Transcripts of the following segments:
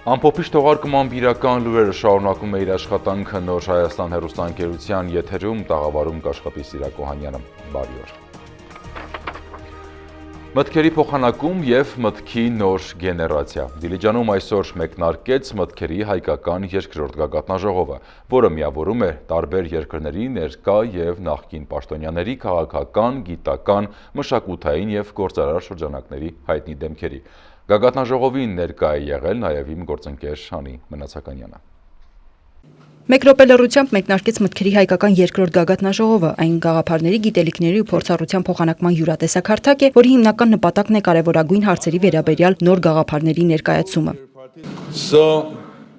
Ամփոփիչ թողարկման իրական լուրերը շարունակում է իր աշխատանքը Նոր Հայաստան հեռուստաընկերության եթերում տաղավարում կաշխատի Սիրակ Օհանյանը։ Բարի օր։ Մտքերի փոխանակում և մտքի նոր գեներացիա։ Դիլիջանում այսօր մեկնարկեց մտքերի հայկական երկրորդ գագաթնաժողովը, որը միավորում է տարբեր երկրների ներկա և նախկին պաշտոնյաների քաղաքական, գիտական, մշակութային և գործարար շրջանակների հայտնի դեմքերի։ Գագաթնաժողովին ներկա է եղել նաև իմ գործընկեր Հանի Մնացականյանը։ Մեկ րոպե լռությամբ մեկնարկեց մտքերի հայկական երկրորդ գագաթնաժողովը, այն գաղափարների, գիտելիքների ու փորձառության փոխանակման յուրատեսակ հարթակ է, որի հիմնական նպատակն է կարևորագույն հարցերի վերաբերյալ նոր գաղափարների ներկայացումը։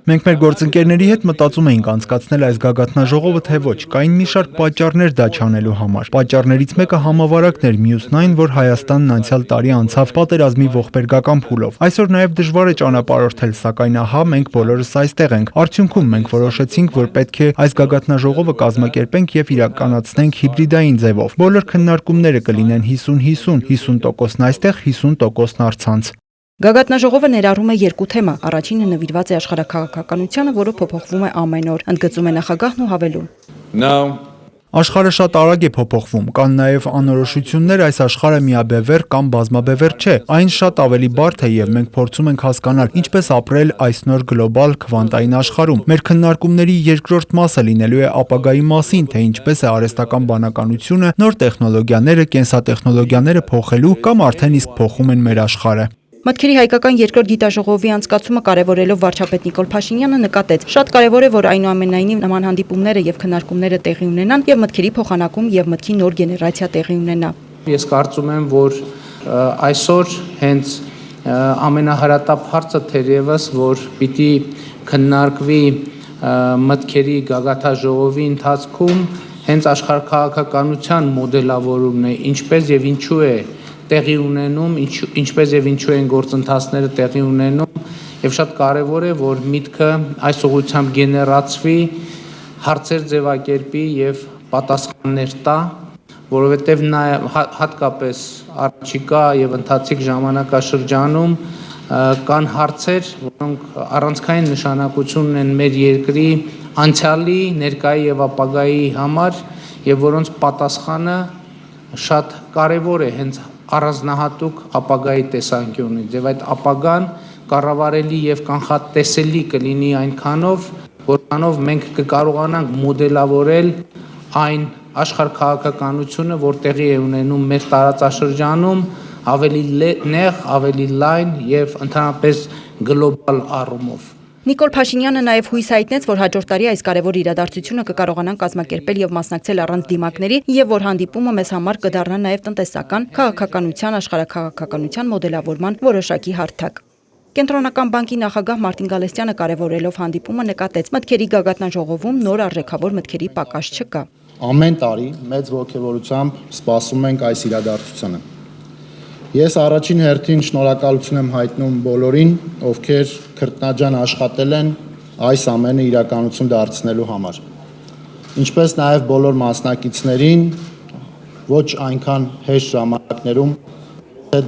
Մենք մեր գործընկերների հետ մտածում էինք անցկացնել այս գագաթնաժողովը, թե ոչ, կային մի շարք պատճառներ դա չանելու համար։ Պատճառներից մեկը համավարակն էր, մյուսն այն, որ Հայաստանն անցյալ տարի անցավ պատերազմի ողբերգական փուլով։ Այսօր նաև դժվար է ճանապարհորդել, սակայն ահա մենք բոլորս այստեղ ենք։ Արդյունքում մենք որոշեցինք, որ պետք է այս գագաթնաժողովը կազմակերպենք եւ իրականացնենք հիբրիդային ձևով։ Բոլոր քննարկումները կլինեն 50-50, 50%-ն այստեղ, 50%-ն առցանց։ Գագաթնաժողովը ներառում է երկու թեմա։ Առաջինը նվիրված է աշխարհաքաղաքականությանը, որը փոփոխվում է ամեն օր, ընդգծում է նախագահն ու հավելում. Աշխարհը շատ արագ է փոփոխվում, կան նաև անորոշություններ, այս աշխարհը միաբևեռ կամ բազմաբևեռ չէ, այն շատ ավելի բարդ է եւ մենք փորձում ենք հասկանալ ինչպես ապրել այս նոր գլոբալ քվանտային աշխարհում։ Մեր քննարկումների երկրորդ մասը լինելու է ապագայի մասին, թե ինչպես է արհեստական բանականությունը, նոր տեխնոլոգիաները, կենսատեխնոլոգիաները փոխելու կամ արդեն իսկ փոխում են մեր աշխարհը։ Մտքերի հայկական երկրորդ գիտաժողովի անցկացումը կարևորելով վարչապետ Նիկոլ Փաշինյանը նկատեց. շատ կարևոր է, որ այնուամենայնիվ նման հանդիպումները եւ քննարկումները տեղի ունենան եւ մտքերի փոխանակում եւ մտքի նոր գեներացիա տեղի ունենա։ Ես կարծում եմ, որ այսօր հենց ամենահրատապ հարցը թերևս, որ պիտի քննարկվի մտքերի գագաթնաժողովի ընթացքում, հենց աշխարհաքաղաքականության մոդելավորումն է, ինչպես եւ ինչու է տեղի ունենում, ինչպես եւ ինչու են գործընթացները տեղի ունենում եւ շատ կարեւոր է, որ միտքը այս ուղղությամբ գեներացվի, հարցեր ձևակերպի եւ պատասխաններ տա, որովհետեւ նաեւ հատկապես առաջիկա եւ ընթացիկ ժամանակաշրջանում կան հարցեր, որոնք առանցքային նշանակություն ունեն մեր երկրի անցյալի, ներկայի եւ ապագայի համար եւ որոնց պատասխանը շատ կարեւոր է հենց առանձնահատուկ ապագայի տեսանկյունից եւ այդ ապագան կառավարելի եւ կանխատեսելի կլինի այնքանով, որքանով մենք կկարողանանք մոդելավորել այն աշխարհքաղաքականությունը, որ տեղի է ունենում մեր տարածաշրջանում, ավելի նեղ, ավելի լայն եւ ընդհանրապես գլոբալ առումով։ Նիկոլ Փաշինյանը նաև հույս հայտնեց, որ հաջորդ տարի այս կարևոր իրադարձությունը կկարողանան կազմակերպել եւ մասնակցել առանց դիմակների եւ որ հանդիպումը մեզ համար կդառնա նաև տնտեսական, քաղաքականության, աշխարհաքաղաքականության մոդելավորման որոշակի հարթակ։ Կենտրոնական բանկի նախագահ Մարտին Գալստյանը կարևորելով հանդիպումը նկատեց. մտքերի գագաթնաժողովում նոր արժեքավոր մտքերի պակաս չկա։ Ամեն տարի մեծ ողջավորությամբ սպասում ենք այս իրադարձությունը։ Ես առաջին հերթին շնորհակալություն եմ հայտնում բոլորին, ովքեր քրտնաջան աշխատել են այս ամենը իրականություն դարձնելու համար։ Ինչպես նաև բոլոր մասնակիցներին ոչ այնքան հեշտ ժամանակներում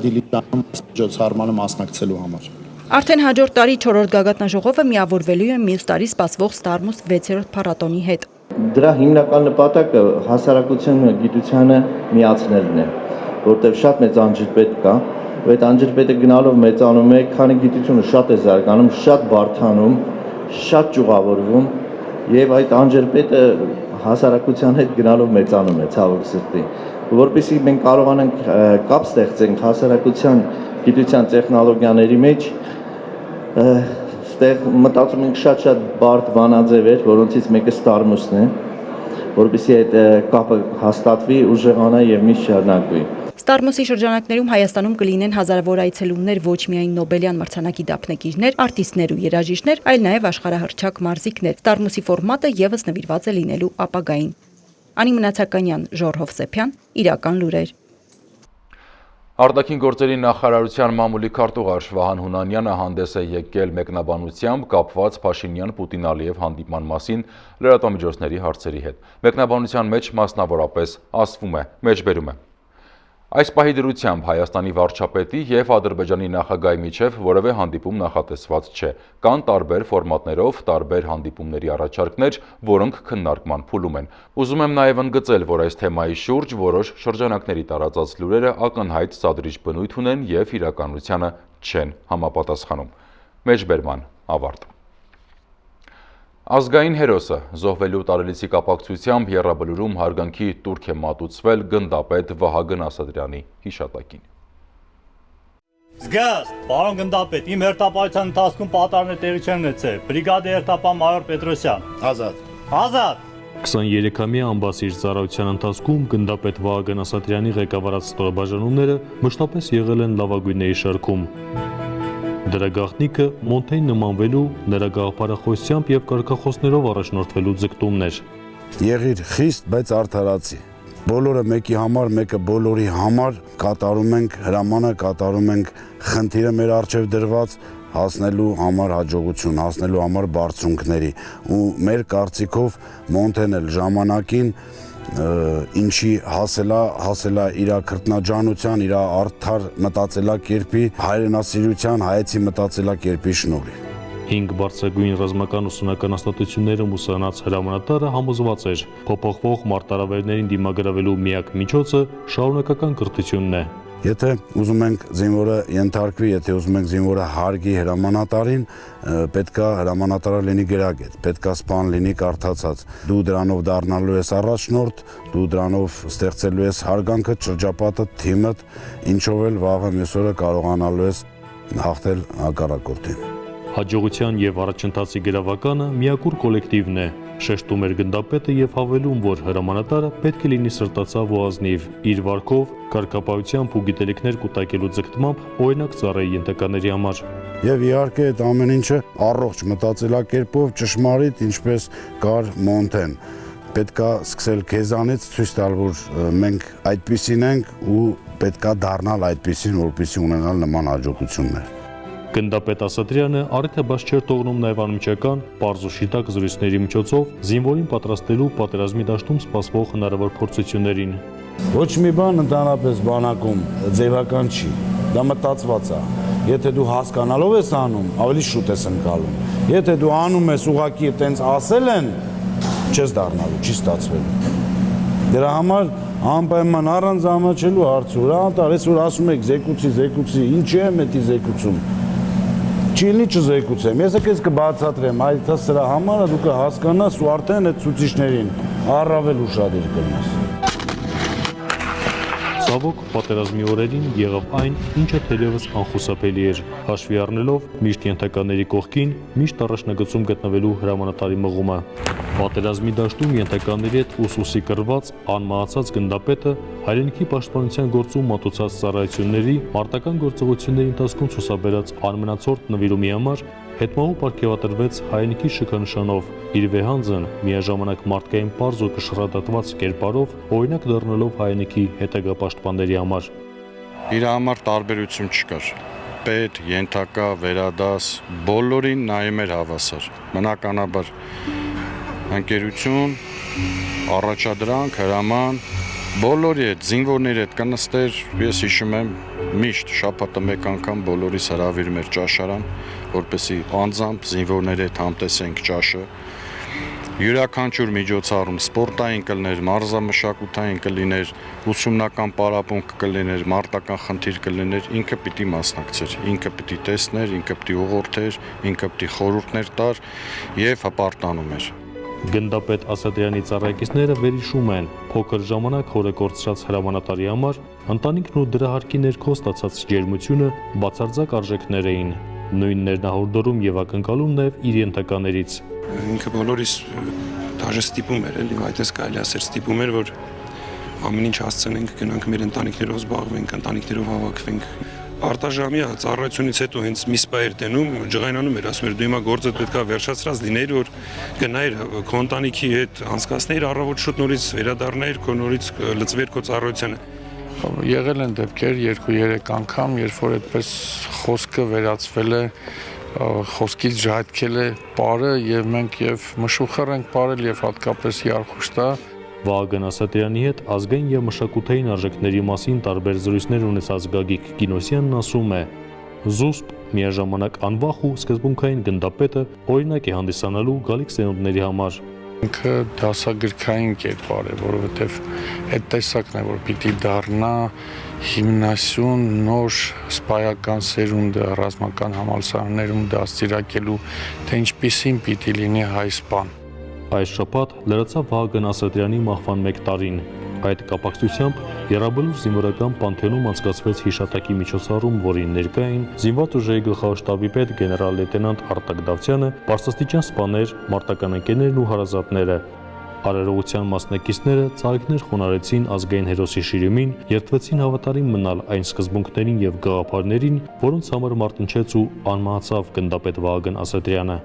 Դիլիջանում միջոցառմանը մասնակցելու համար։ Արդեն հաջորդ տարի 4-րդ գագաթնաժողովը միավորվելու է մյուս տարի սպասվող Ստարմուս 6-րդ փառատոնի հետ։ Դրա հիմնական նպատակը հասարակությանը, գիտությանը միացնելն է, որտեղ շատ մեծ անջրպետ կա, ու այդ անջրպետը գնալով մեծանում է, քանի գիտությունը շատ է զարգանում, շատ բարդանում, շատ ճյուղավորվում, եւ այդ անջրպետը հասարակության հետ գնալով մեծանում է, ցավոք սրտի, որպեսզի մենք կարողանանք կապ ստեղծենք հասարակության գիտության տեխնոլոգիաների մեջ, ստեղ մտածում ենք շատ բարդ բանաձևեր, որոնցից մեկը Ստարմուսն է, որպեսզի այդ կապը հաստատվի, ուժեղանա եւ միշտ շարունակվի։ Ստարմուսի շրջանակներում Հայաստանում կլինեն հազարավոր այցելուներ ոչ միայն Նոբելյան մրցանակի դափնեկիրներ, արտիստներ ու երաժիշտներ, այլ նաև աշխարհահռչակ մարզիկներ։ Ստարմուսի ֆորմատը եւս նվիրված է լինելու ապագային։ Անի Մնացականյան, Ժոր Հովսեփյան, Իրական լուրեր։ Արտաքին գործերի նախարարության մամուլի քարտուղար Վահան Հունանյանը հանդես է եկել մեկնաբանությամբ կապված Փաշինյան-Պուտին-Ալիև հանդիպման մասին լրատվամիջոցների հարցերի հետ։ Մեկնաբանության մեջ մասնավորապես ասվում է, մեջբերում է. Այս պահի դրությամբ Հայաստանի վարչապետի եւ Ադրբեջանի նախագահի միջև որևէ հանդիպում նախատեսված չէ։ Կան տարբեր ֆորմատներով տարբեր հանդիպումների առաջարկներ, որոնք քննարկման փուլում են։ Ուզում եմ նաեւ ընդգծել, որ այս թեմայի շուրջ որոշ շրջանակների տարածած լուրերը ակնհայտ սադրիչ բնույթ ունեն եւ իրականությանը չեն համապատասխանում։ Մեջբերման ավարտ։ Ազգային հերոսը զոհվելու տարելիցի կապակցությամբ Եռաբլուրում հարգանքի տուրք է մատուցվել գնդապետ Վահագն Ասատրյանի հիշատակին։ Զգաստ, պարոն գնդապետ, իմ հերթապահության ընթացքում պատարներ տեղի չեն ունեցել։ Բրիգադի հերթապահ մայոր Պետրոսյան։ Ազատ։ Ազատ։ 23-ամյա ամբասիր ծառայության ընթացքում գնդապետ Վահագն Ասատրյանի ղեկավարած ստորաբաժանումները մշտապես եղել են լավագույնների շարքում։ Դրա գաղտնիքը Մոնթեին նմանվելու, նրա գաղափարախոսությամբ եւ կարգախոսներով առաջնորդվելու ձգտումներ։ Եղիր խիստ, բայց արդարացի։ Բոլորը մեկի համար, մեկը բոլորի համար կատարում ենք հրամանը, կատարում ենք խնդիրը մեր առջև դրված հասնելու համար հաջողություն, հասնելու համար բարձունքների ու մեր կարծիքով Մոնթեն էլ ժամանակին ինչի հասելա իր քրտնաջանության, իր արդար մտածելակերպի, հայրենասիրության, հայեցի մտածելակերպի շնորհիվ։ 5 բարձրագույն ռազմական ուսումնական հաստատություններում ուսանած հրամանատարը համոզված էր, փոփոխվող մարտահրավերներին դիմագրավելու միակ միջոցը շարունակական կրթությունն է։ Եթե ուզում ենք զինվորը ենթարկվի, եթե ուզում ենք զինվորը հարգի հրամանատարին, պետքա հրամանատարը լինի գրագետ, պետքա սպան լինի կարդացած։ Դու դրանով դառնալու ես առաջնորդ, դու դրանով ստեղծելու ես հարգանքը, շրջապատը, թիմդ, ինչով էլ վաղը մյուս օրը կարողանալու ես հաղթել հակառակորդին։ Հաջողության եւ առաջընթացի գրավականը միակուր կոլեկտիվն է, շեշտում էր գնդապետը եւ հավելում, որ հրամանատարը պետք է լինի սրտացավ ու ազնիվ, իր վարքով, կարգապահությամբ ու գիտելիքներ կուտակելու ձգտմամբ օրինակ ծառայի ենթականների համար։ Եվ իհարկե այդ ամեն ինչը առողջ մտածելակերպով ճշմարիտ, ինչպես կար Մոնթեն։ Պետքա սկսել քեզանից ցույց տալ, որ մենք այդպիսին ենք ու պետքա դառնալ այդպիսին, որպեսզի ունենալ նման հաջողություններ։ Գնդապետ Ասատրյանը առիթ է բաց չէր թողնում նաև անմիջական, պարզ ու շիտակ զրույցների միջոցով զինվորին պատրաստելու պատերազմի դաշտում սպասվող հնարավոր փորձություններին։ Ոչ մի բան ընդհանրապես բանակում ձևական չի, դա մտածված է։ Եթե դու հասկանալով ես անում, ավելի շուտ ես ընկալում։ Եթե դու անում ես ուղղակի տենց ասել են, չես դառնալու, չի ստացվելու։ Դրա համար անպայման առանց ամաչելու հարցը, անտար, ես որ ասում եք զեկուցի, ինչի եմ էդի զեկուցում։ Չի լինի չզեկուցեմ, ես եկես կբացատրեմ, այդ սրա համարը դու կհասկանաս ու արդեն այդ ցուցիչներին առավել ուշադիր կլինես։ Ցավոք, պատերազմի օրերին եղավ այն, ինչը թերևս անխուսափելի էր, հաշվի առնելով միշտ ենթականների կողքին, միշտ առաջնագծում գտնվելու հրամանատարի մղումը։ Պատերազմի դաշտում ենթականների հետ ուսուսի կռված, անմահացած գնդապետը հայրենիքի պաշտպանության գործում մատուցած ծառայությունների, մարտական գործողությունների ընթացքում ցուսաբերած անմնացորդ նվիրումի համար հետմահու պարգևատրվեց հայրենիքի շքանշանով, իր վեհանձն միաժամանակ մարդկային պարզ ու կշռադատված կերպարով օրինակ դառնալով հայրենիքի հետագա պաշտպանների համար։ Իր համար տարբերություն չկար։ Պետ, ենթակա, վերադաս, բոլորին նայում էր հավասար։ Բնականաբար ընկերություն, առաջադրանք, հրաման, բոլորի հետ, զինվորների հետ կնստեր, ես հիշում եմ միշտ շաբաթը մեկ անգամ բոլորիս հրավիրում էր ճաշարան, որպեսզի անձամբ զինվորների հետ համտեսենք ճաշը։ Յուրաքանչյուր միջոցառում սպորտային կլիներ, մարզամշակութային կլիներ, ուսումնական պարապմունք կլիներ, մարտական խնդիր կլիներ, ինքը պիտի մասնակցեր, ինքը պիտի տեսներ, ինքը պիտի ուղղորդեր, ինքը պիտի խորհուրդներ տար եւ հպարտանում էր։ Գնդապետ Ասատրյանի ծառայեկիցները վերհիշում են, փոքր ժամանակ հորը կորցրած հրամանատարի համար ընտանիքն ու դրա հարկի ներքո ստացած ջերմությունը բացարձակ արժեքներ էին։ Նույն ներնահորդորում եւ ակնկալում նաեւ իր ենթականերից։ Ինքը բոլորիս դաժե ստիպում էր, էլի, այդպես կարելի ասել ստիպում էր, որ ամեն ինչ հասցնենք, գնանք մեր ընտանիքներով զբաղվենք, ընտանիքներով հավաքվենք։ Արտաժամյա ծառայությունից հետո հենց մի սպա էր տենում, ջղայնանում էր, ասում էր դու հիմա գործդ պետքա վերջացրած լինեիր, որ գնայր քո ընտանիքի հետ անցկացնեիր առավոտ շուտ նորից վերադառնայիր, քո նորից լծվեր քո ծառայությանը։ Եղել են դեպքեր 2-3 անգամ, երբ որ այդպես խոսքը վերածվել է, խոսքից ժայթքել է պարը եւ մենք եւ մշուխր ենք պարել եւ հատկապես Յարխուշտա Վահագն Ասատրյանի հետ ազգային եւ մշակութային արժեքների մասին տարբեր զրույցներ ունեցած Գագիկ Կինոսյանն ասում է. «Զուսպ, միաժամանակ անվախ ու սկզբունքային գնդապետը օրինակ է հանդիսանալու գալիք սերունդների համար»։ Ինքը դասագրքային կերպար է, որովհետև այդ տեսակն է, որ պիտի դառնա հիմնասյուն նոր սպայական սերունդը ռազմական համալսարաններում դաստիարակելու, թե ինչպիսին պիտի լինի հայ սպան։ Այս շաբաթ լրացավ Վահագն Ասատրյանի մահվան 1 տարին։ Այդ կապակցությամբ Եռաբլուր զինվորական Պանթեոնում անցկացվեց հիշատակի միջոցառում, որին ներկա էին զինված ուժերի գլխավոր շտաբի պետ գեներալ լեյտենանտ Արտակ Դավթյանը, բարձրաստիճան սպաներ, մարտական ընկերներն ու հարազատները։ Արարողության մասնակիցները ծաղիկներ խոնարհեցին ազգային հերոսի շիրիմին, երդվեցին հավատարիմ մնալ այն սկզբունքներին եւ գաղափարներին, որոնց համար մարտնչեց ու անմահացավ գնդապետ Վահագն Ասատրյանը։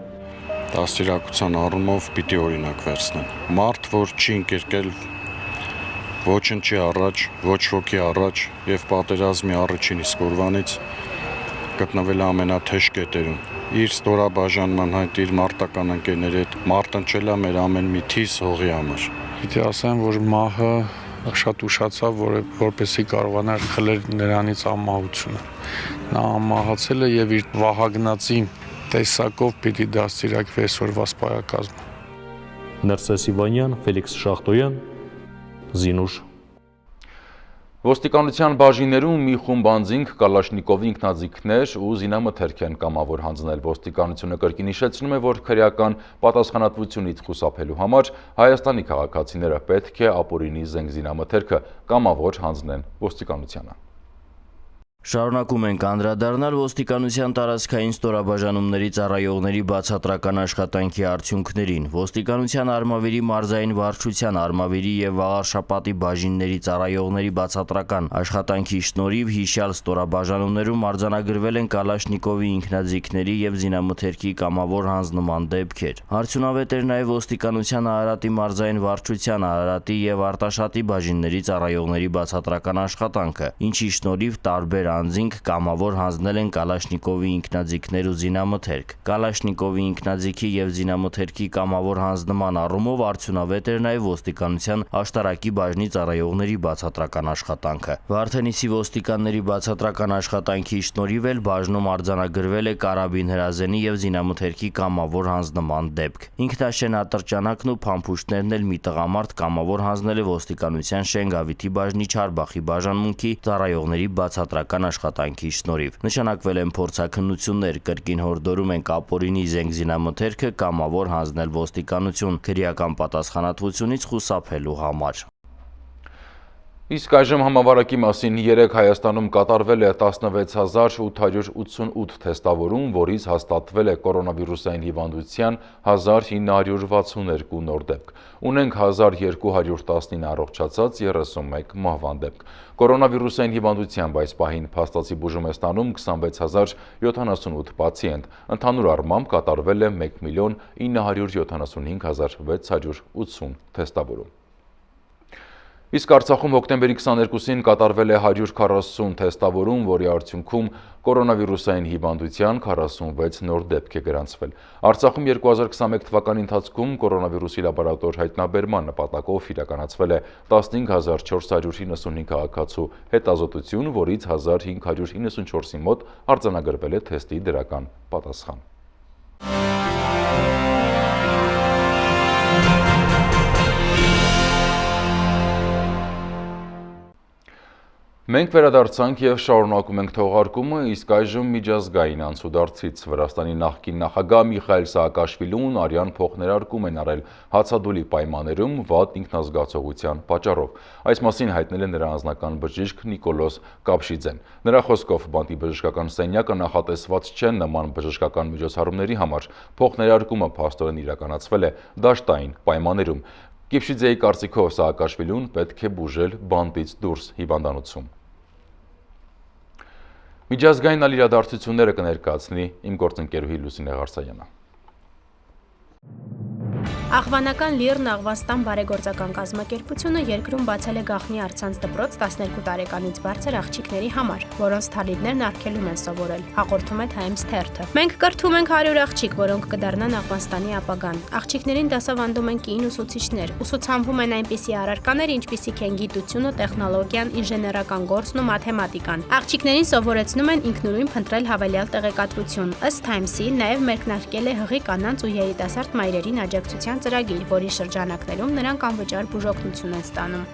Դաստիարակության առումով պիտի օրինակ վերցնեն։ Մարդ, որ չի ընկերկել ոչնչի առաջ, ոչ ոքի առաջ եւ պատերազմի առաջին իսկ օրվանից գտնվել է ամենաթեժ կետերում։ Իր ստորաբաժանման հետ իր մարտական ընկերների հետ մարտնչել է մեր ամեն մի թիզ հողի համար։ Պիտի ասեմ, որ մահը շատ ուշացավ, որպեսզի կարողանար խլել նրանից անմահությունը։ Նա անմահացել է եւ իր վահագնացի տեսակով պիտի դաստիարակվի այսօրվա սպայակազմը։ Ներսես Իվանյան, Ֆելիքս Շախտոյան, Զինուշ։ Ոստիկանության բաժիններում մի խումբ անձինք Կալաշնիկովի ինքնաձիգներ ու զինամթերք են կամավոր հանձնել։ Ոստիկանությունը կրկին հիշեցնում է, որ քրեական պատասխանատվությունից խուսափելու համար Հայաստանի քաղաքացիները պետք է ապօրինի զենք զինամթերքը կամավոր հանձնեն ոստիկանությանը։ Շարունակում ենք անդրադառնալ ոստիկանության տարածքային ստորաբաժանումների ծառայողների բացատրական աշխատանքի արդյունքներին։ Ոստիկանության Արմավիրի մարզային վարչության Արմավիրի եւ Վաղարշապատի բաժինների ծառայողների բացատրական աշխատանքի շնորհիվ հիշյալ ստորաբաժանումներում արձանագրվել են Կալաշնիկովի ինքնաձիգների եւ զինամթերքի կամավոր հանձնման դեպքեր։ Արդյունավետ էր նաեւ ոստիկանության Արարատի մարզային վարչության Արարատի եւ Արտաշատի բաժինների ծառայողների բացատրական աշխատանքը, ինչի շնորհիվ տարբեր անձինք կամավոր հանձնել են Կալաշնիկովի ինքնաձիգներ ու զինամթերք։ Կալաշնիկովի ինքնաձիգի եւ զինամթերքի կամավոր հանձնման առումով արդյունավետ էր նաեւ ոստիկանության աշտարակի բաժնի ծառայողների բացատրական աշխատանքը։ Վարդենիսի ոստիկանների բացատրական աշխատանքի շնորհիվ էլ բաժնում արձանագրվել է կարաբին հրազենի եւ զինամթերքի կամավոր հանձնման դեպք։ Ինքնաշեն ատրճանակն ու փամփուշտներն էլ մի տղամարդ կամավոր հանձնել է ոստիկանության Շենգավիթի բաժնի Չարբախի բաժանմունքի ծառայողների բացատրական աշխատանքի շնորհիվ նշանակվել են փորձաքննություններ, կրկին հորդորում են ապօրինի զենք զինամթերքը կամավոր հանձնել ոստիկանություն քրեական պատասխանատվությունից խուսափելու համար։ Իսկ այժմ համավարակի մասին 3 Հայաստանում կատարվել է 16888 թեստավորում, որից հաստատվել է կորոնավիրուսային հիվանդության 1962 նոր դեպք։ Ունենք 1219 առողջացած, 31 մահվան դեպք։ Կորոնավիրուսային հիվանդությամբ այս պահին փաստացի բուժում է ստանում 26078 պացիենտ։ Ընդհանուր առմամբ կատարվել է 1.975.680 թեստավորում։ Իսկ Արցախում հոկտեմբերի 22-ին կատարվել է 140 թեստավորում, որի արդյունքում կորոնավիրուսային հիվանդության 46 նոր դեպք է գրանցվել։ Արցախում 2021 թվականի ընթացքում կորոնավիրուսի լաբորատոր հայտնաբերման նպատակով իրականացվել է 15495 քաղաքացու հետազոտություն, որից 1594-ի մոտ արձանագրվել է թեստի դրական պատասխան։ Մենք վերադարձանք եւ շարունակում ենք թողարկումը, իսկ այժմ միջազգային անցուդարձից Վրաստանի նախկին նախագահ Միխայել Սաակաշվիլուն արյան փոխներարկում են արել հացադուլի պայմաններում վատ ինքնազգացողության պատճառով։ Այս մասին հայտնել է նրա անձնական բժիշկ Նիկոլոս Կապշիձեն։ Նրա խոսքով բանտի բժշկական սենյակը նախատեսված չէ նման բժշկական միջոցառումների համար։ Փոխներարկումը փաստորեն իրականացվել է դաշտային պայմաններում։ Կիպշիձեի կարծիքով Սաակաշվիլուն պետք է բուժել բանտից դուրս հիվանդանոցում։ Միջազգային այլ իրադարձությունները կներկայացնի իմ գործընկերուհի Լուսինե Ղարսայանը։ Աղվանական Լիրն Աղվանստան բարեգործական կազմակերպությունը երկրում բացել է գաղտնի առցանց դպրոց 12 տարեկանից բարձր աղջիկների համար, որոնց թալիդներն արգելում են սովորել, հաղորդում է Times թերթը։ Մենք կրթում ենք 100 աղջիկ, որոնք կդառնան Աղվանստանի ապագան։ Աղջիկներին դասավանդում են կին ուսուցիչներ, ուսուցանվում են այնպիսի առարկաներ, ինչպիսիք են գիտությունը, տեխնոլոգիան, ինժեներական գործն ու մաթեմատիկան։ Աղջիկներին սովորեցնում են ինքնուրույն փնտրել հավելյալ տեղեկատվություն։ Ըստ Times-ի նաև մեկնարկել է հղի կանանց ու երիտասարդ մայրերին աջակցության ծրագիր, որի շրջանակներում նրանք անվճար բուժօգնություն են ստանում։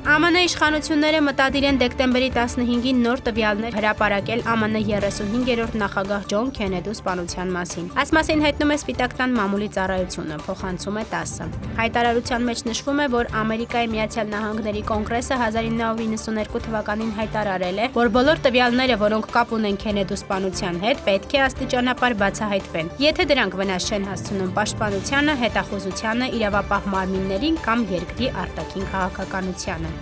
ԱՄՆ իշխանությունները մտադիր են դեկտեմբերի 15-ին նոր տվյալներ հրապարակել ԱՄՆ 35-րդ նախագահ Ջոն Քենեդու սպանության մասին։ Այս մասին հայտնում է Սպիտակ տան մամուլի ծառայությունը, փոխանցում է ՏԱՍՍ-ը։ Հայտարարության մեջ նշվում է, որ Ամերիկայի Միացյալ Նահանգների կոնգրեսը 1992 թվականին հայտարարել է, որ բոլոր տվյալները, որոնք կապ ունեն Քենեդու սպանության հետ, պետք է աստիճանաբար բացահայտվեն։ Եթե դրանք վնաս չեն հասցնում պաշտպանությանը, հետախուզությանը, իրավապահ մարմիններին կամ երկրի արտաքին քաղաքականությանը։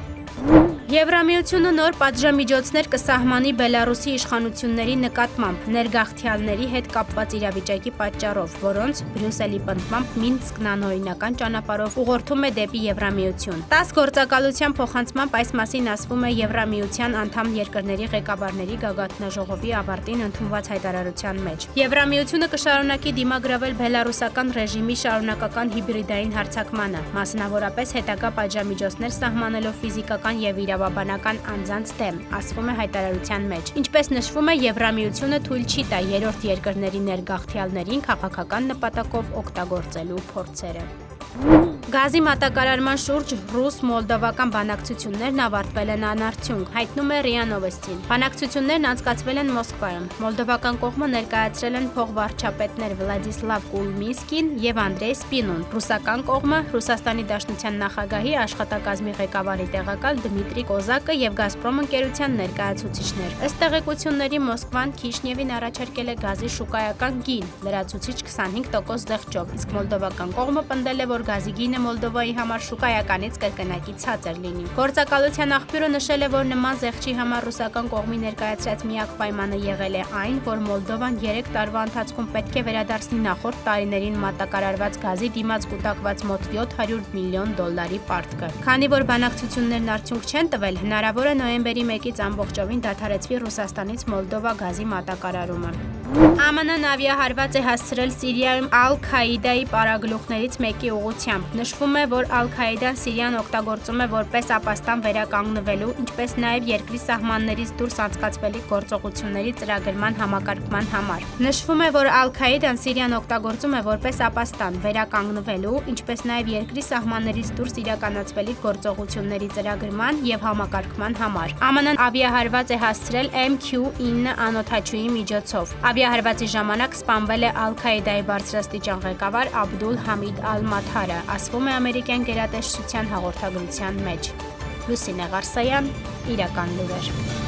Եվրամիությունը նոր պատժամիջոցներ կսահմանի Բելարուսի իշխանությունների նկատմամբ ներգաղթյալների հետ կապված իրավիճակի պատճառով, որոնց Բրյուսելի պնդմամբ Մինսկն անօրինական ճանապարհով ուղղորդում է դեպի Եվրամիություն։ ՏԱՍՍ գործակալության փոխանցմամբ այս մասին ասվում է Եվրամիության անդամ երկրների ղեկավարների գագաթնաժողովի ավարտին ընդունված հայտարարության մեջ։ Եվրամիությունը կշարունակի դիմագրավել բելարուսական ռեժիմի շարունակական հիբրիդային հարձակմանը, մասնավորապես հետագա պատժամիջոցներ սահմանելով ֆիզիկական եւ իրավաբանական անձանց դեմ, ասվում է հայտարարության մեջ։ Ինչպես նշվում է, Եվրամիությունը թույլ չի տա երրորդ երկրների ներգաղթյալներին քաղաքական նպատակով օգտագործելու փորձերը։ Գազի մատակարարման շուրջ ռուս-մոլդովական բանակցություններն ավարտվել են անարդյունք, հայտնում է ՌԻԱ Նովոստին։ Բանակցություններն անցկացվել են Մոսկվայում։ Մոլդովական կողմը ներկայացրել են փոխվարչապետներ Վլադիսլավ Կուլմինսկին եւ Անդրեյ Սպինուն։ Ռուսական կողմը Ռուսաստանի Դաշնության նախագահի աշխատակազմի ղեկավարի տեղակալ Դմիտրի Կոզակը եւ Գազպրոմ ընկերության ներկայացուցիչներ։ Ըստ տեղեկությունների Մոսկվան Քիշնևին առաջարկել է գազի շուկայական գին, լրացուցիչ 25% զեղչով, իսկ մոլդովական կողմը պնդել է, որ գազի գինը Մոլդովայի համար շուկայականից կրկնակի ցածր լինի։ Գործակալության աղբյուրը նշել է, որ նման զեղչի համար ռուսական կողմի ներկայացրած միակ պայմանը եղել է այն, որ Մոլդովան 3 տարվա ընթացքում պետք է վերադարձնի նախորդ տարիներին մատակարարված գազի դիմաց կուտակված մոտ $700 միլիոն պարտքը։ Քանի որ բանակցություններն արդյունք չեն տվել, հնարավոր է նոյեմբերի 1-ից ամբողջովին դադարեցվի Ռուսաստանից Մոլդովա գազի մատակարարումը։ ԱՄՆ-ն ավիահարված է հասցրել Սիրիայում Ալ-Քաիդայի պարագլուխներից մեկի ուղղությամբ։ Նշվում է, որ Ալ-Քաիդան Սիրիան օգտագործում է որպես ապաստան վերականգնվելու, ինչպես նաև երկրի սահմաններից դուրս անցկացվելիք գործողությունների ծրագրման համակարգման համար։ Նշվում է, որ Ալ-Քաիդան Սիրիան օգտագործում է որպես ապաստան վերականգնվելու, ինչպես նաև երկրի սահմաններից դուրս իրականացվելիք գործողությունների ծրագրման եւ համակարգման համար։ ԱՄՆ-ն ավիահարված է հասցրել MQ-9 անօդաչուի միջոցով։ Ավիահարվածի ժամանակ սպանվել է Ալ-Քաիդայի բարձրաստիճան ղեկավար Աբդուլ Համիդ Ալ-Մաթարը, ասվում է ամերիկյան գերատեսչության հաղորդագրության մեջ։ Լուսինե Ղարսայան, Իրական լուրեր։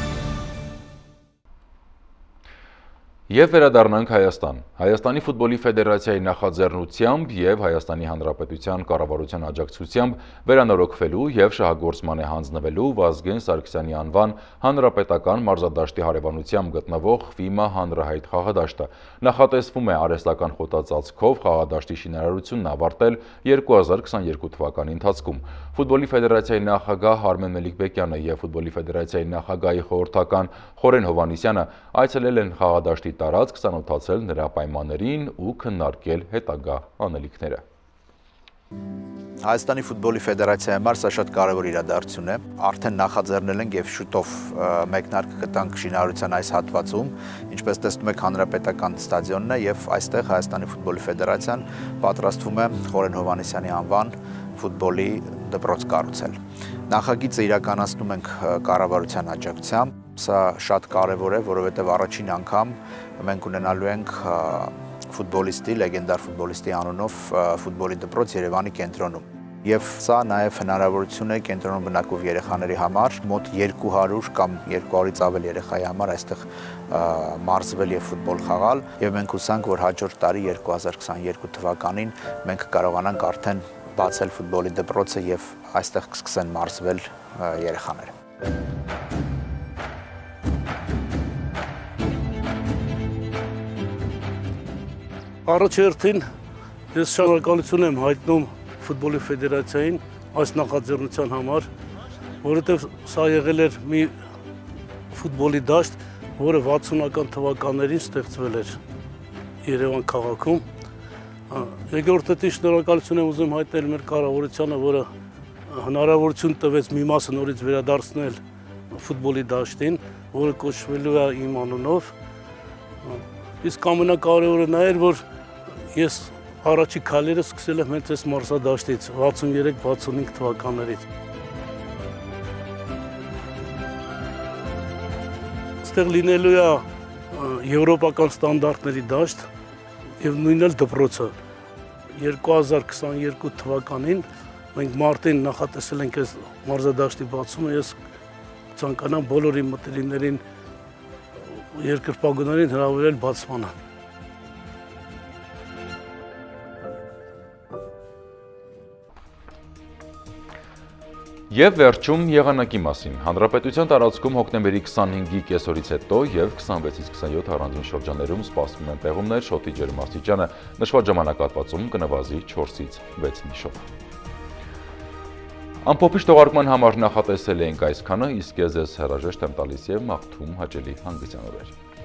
Եվ վերադառնանք Հայաստան։ Հայաստանի ֆուտբոլի ֆեդերացիայի նախաձեռնությամբ եւ Հայաստանի Հանրապետության կառավարության աջակցությամբ վերանորոգվելու եւ շահագործման է հանձնվելու Վազգեն Սարգսյանի անվան հանրապետական մարզադաշտի հարևանությամբ գտնվող ՎԻՄԱ հանրահայտ խաղադաշտը։ Նախատեսվում է արհեստական խոտածածկով խաղադաշտի շինարարությունն ավարտել 2022 թվականի ընթացքում։ Ֆուտբոլի ֆեդերացիայի նախագահ Արմեն Մելիքբեկյանը եւ ֆուտբոլի ֆեդերացիայի նախագահի խորհրդական Խորեն Հովհաննիսյանը այցելել են խաղադաշտի տարածք, ծանոթացել նրա պայմաններին ու քննարկել հետագա անելիքները։ Հայաստանի ֆուտբոլի ֆեդերացիայի համար սա շատ կարևոր իրադարձություն է։ Արդեն նախաձեռնել ենք եւ շուտով մեկնարկ կտանք շինարարության այս հատվածում, ինչպես տեսնում եք հանրապետական ստադիոնն է եւ այստեղ Հայաստանի ֆուտբոլի ֆեդերացիան պատրաստվում է Խորեն Հովհաննիսյանի անվան ֆուտբոլի դպրոց կառուցել։ Նախագիծը իրականացնում ենք կառավարության աջակցությամբ։ Սա շատ կարևոր է, որովհետև առաջին անգամ մենք ունենալու ենք ֆուտբոլիստի, լեգենդար ֆուտբոլիստի անունով ֆուտբոլի դպրոց Երևանի կենտրոնում։ Եվ սա նաև հնարավորություն է կենտրոնում բնակվող երեխաների համար, մոտ 200 կամ 200-ից ավել երեխայի համար այստեղ մարզվել եւ ֆուտբոլ խաղալ, եւ մենք հուսանք, որ հաջորդ տարի 2022 թվականին մենք կարողանանք արդեն բացել ֆուտբոլի դպրոցը եւ այստեղ կսկսեն մարզվել երեխաները։ Առաջերտին Ես շնորհակալություն եմ հայտնում ֆուտբոլի ֆեդերացիային այս նախաձեռնության համար, որովհետև սա եղել էր մի ֆուտբոլի դաշտ, որը 60-ական թվականներին ստեղծվել էր Երևան քաղաքում։ Երկրորդը շնորհակալություն եմ ուզում հայտնել մեր կառավարությանը, որը հնարավորություն տվեց մի մասը նորից վերադարձնել ֆուտբոլի դաշտին, որը կոչվելու է իմ անունով։ Իսկ ամենակարևորը նա էր, որ ես առաջի քայլերը սկսել եմ հենց այս մարզադաշտից 63-65 թվականներից։ Այստեղ լինելու է եվրոպական ստանդարտների դաշտ եւ նույնն էլ դպրոցը։ 2022 թվականին մենք մարտին նախատեսել ենք այս մարզադաշտի բացումը, ես ցանկանամ բոլոր իմ մտերիմներին երկրպագուներին հրավիրել բացմանը։ Եվ վերջում եղանակի մասին։ Հանրապետության տարածքում հոկտեմբերի 25-ի կեսօրից հետո եւ 26-ից 27 առանձին շրջաններում սպասվում են տեղումներ, շոգի ջերմաստիճանը նշված ժամանակահատվածում կնվազի 4-ից 6 նիշով։ Ամփոփիչ թողարկման համար նախատեսել ենք այսքանը, իսկ ես հեռաժեշտ եմ տալիս եւ մաղթում հաճելի հանգստյան օրեր։